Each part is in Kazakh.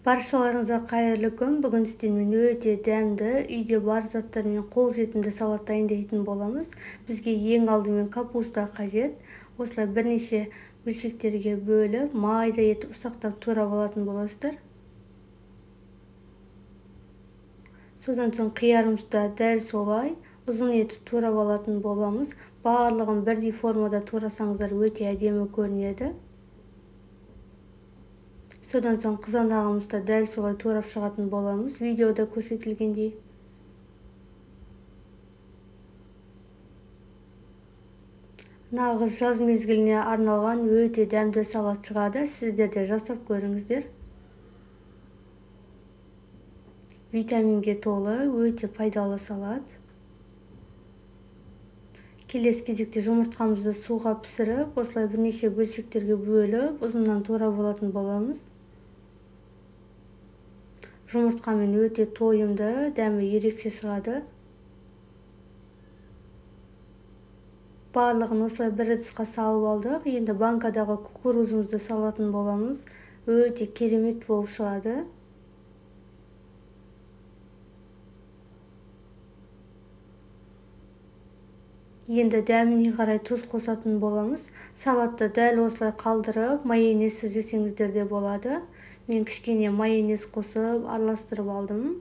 Баршаларыңызға қайырлы күн. Бүгін сіздермен өте дәмді, үйде бар заттармен қолжетімді салат дайындайтын боламыз. Бізге ең алдымен капуста қажет. Осылай бірнеше бөлшектерге бөліп, майда етіп ұсақтап турап алатын боласыздар. Содан соң қиярымызды да дәл солай ұзын етіп турап алатын боламыз. Барлығын бірдей формада турасаңыздар өте әдемі көрінеді. Содан соң қызанағымызды дәл солай турап шығатын боламыз. Видеода көрсетілгендей. Нағыз жаз мезгіліне арналған өте дәмді салат шығады. Сіздер де жасап көріңіздер. Витаминге толы, өте пайдалы салат. Келесі кезекте жұмыртқамызды суға пісіріп, осылай бірнеше бөлшектерге бөліп, ұзыннан турап алатын боламыз. Жұмыртқамен өте тойымды, дәмі ерекше шығады. Барлығын осылай бір ыдысқа салып алдық. Енді банкадағы кукурузымызды салатын боламыз. Өте керемет болып шығады. Енді дәміне қарай тұз қосатын боламыз. Салатты дәл осылай қалдырып, майонезсіз жесеңіздер де болады. Мен кішкене майонез қосып, араластырып алдым.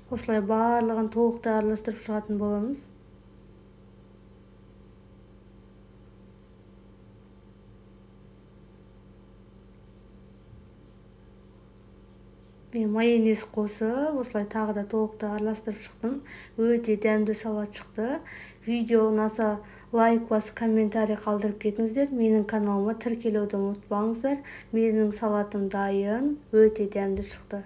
Осылай барлығын толықтай араластырып шығатын боламыз. Мен майонез қосып, осылай тағы да толықтай араластырып шықтым. Өте дәмді салат шықты. Видео ұнаса лайк басып, комментарий қалдырып кетіңіздер. Менің каналыма тіркелуді ұмытпаңыздар. Менің салатым дайын, өте дәмді шықты.